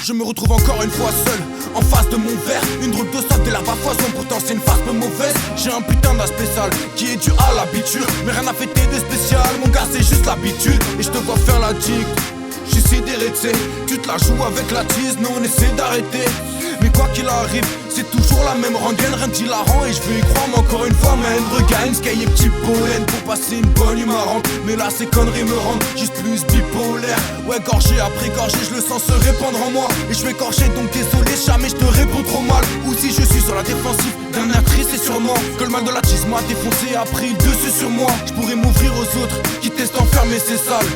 Je me retrouve encore une fois seul, en face de mon verre. Une drôle de soif, des larves à foison, pourtant c'est une farce peu mauvaise. J'ai un putain d'aspect sale qui est dû à l'habitude. Mais rien à fêter de spécial, mon gars c'est juste l'habitude. Et je te vois faire la dick, j'suis sidéré t'sais. Tu te la joues avec la tease, nous on essaie d'arrêter. Mais quoi qu'il arrive, c'est toujours la même rengaine, rien d'hilarant et je veux y croire, mais encore une fois, man, regagne, sky et petit pollen pour passer une bonne humeur. Mais là, ces conneries me rendent juste plus bipolaire. Ouais, gorgée après gorgée, je le sens se répandre en moi. Et je vais écorcher, donc désolé, jamais je te réponds trop mal. Ou si je suis sur la défensive d'un air triste, c'est sûrement que le mal de la tease m'a défoncé, a pris le dessus sur moi. Je pourrais m'ouvrir aux autres qui testent enfermer, c'est sale.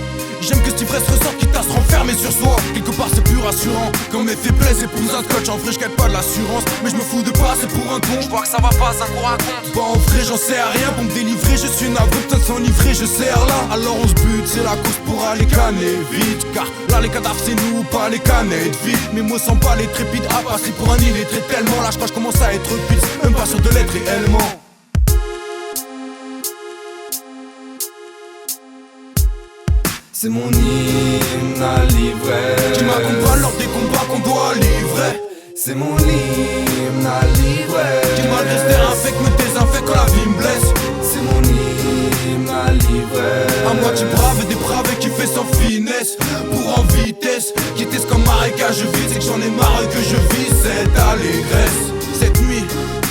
J'aime que cette ivresse ressort quitte à se renfermer sur soi. Quelque part c'est plus rassurant, quand mes faiblesses épousent un scotch. En vrai je gagne pas de l'assurance, mais je me fous de passer pour un con. Je vois que ça va pas, ça qu'on raconte. Bah en vrai j'en sais rien, pour me délivrer je suis navré. Peut-être s'enivrer, je serre là. Alors on se bute, c'est la course pour aller canner vite. Car là les cadavres c'est nous, pas les canettes vite. Mes mots sont pas les trépides, à passer pour un illettré tellement. Là je crois que je commence à être pisse, même pas sûr de l'être réellement. C'est mon hymne à l'ivresse Tu m'accompagnes lors des combats qu'on doit livrer. C'est mon hymne à l'ivresse Qui malgré ce terrain fait que me désinfecte quand la vie me blesse. C'est mon hymne à l'ivresse À moitié brave et dépravé qui fait sans finesse. Pour en vitesse, quitter ce comme marécage vide. C'est que j'en ai marre que je vis cette allégresse. Cette nuit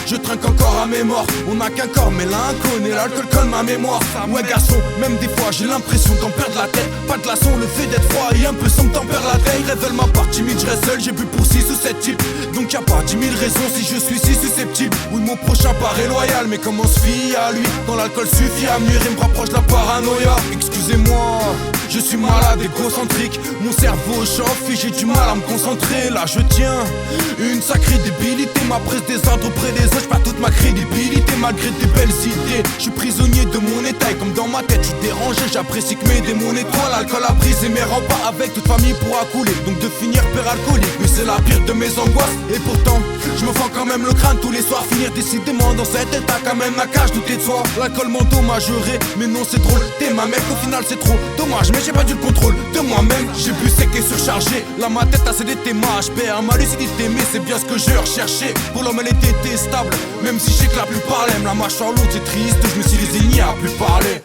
je trinque encore à mémoire. On n'a qu'un corps mais l'inconnu et l'alcool colle ma mémoire. Ouais garçon, même des fois j'ai l'impression d'en perdre la tête. Pas de glaçon, le fait d'être froid et un peu sombre t'en perds la tête. Révèle ma part timide, je reste seul, j'ai bu pour 6 ou 7 types. Donc y'a pas 10 000 raisons si je suis si susceptible. Oui mon prochain paraît loyal, mais comment se fie à lui quand l'alcool suffit à nuire et me rapproche de la paranoïa. Excusez-moi, je suis malade égocentrique. Mon cerveau chauffe et j'ai du mal à me concentrer. Là je tiens une sacrée débilité. Ma prise des ordres auprès des autres, j'perds toute ma crédibilité malgré tes belles idées. Je suis prisonnier de mon état et comme dans ma tête je suis dérangé. J'apprécie que mes démons nettoient. L'alcool a brisé mes remparts, avec toute famille pourra couler. Donc de finir père alcoolique, mais c'est la pire de mes angoisses. Et pourtant, je me fends quand même le crâne tous les soirs. Finir décidément dans cet état quand même la cage douter de soi. L'alcool m'endommagerait, mais non c'est drôle. T'es ma mec, au final c'est trop dommage. Mais j'ai pas du le contrôle de moi-même. J'ai bu sec et surchargé. Là ma tête a cédé tes mains. Je perds ma lucidité, mais c'est bien ce que je recherchais. Pour l'homme elle était détestable, même si je sais que la plupart l'aiment. La mâchoire lourde c'est triste, je me suis résigné à plus parler.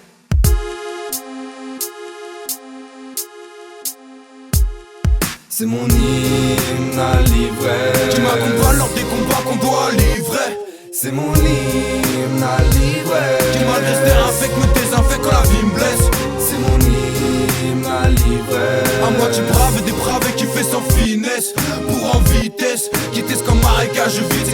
C'est mon hymne à l'ivresse Tu m'accompagnes lors des combats qu'on doit livrer. C'est mon hymne à l'ivresse Qui malgré ce terrain fait que me désinfecte quand la vie me blesse. C'est mon hymne à l'ivresse À moitié brave et dépravé qui fait sans finesse. Pour en vitesse, quitter ce comme marécage vide.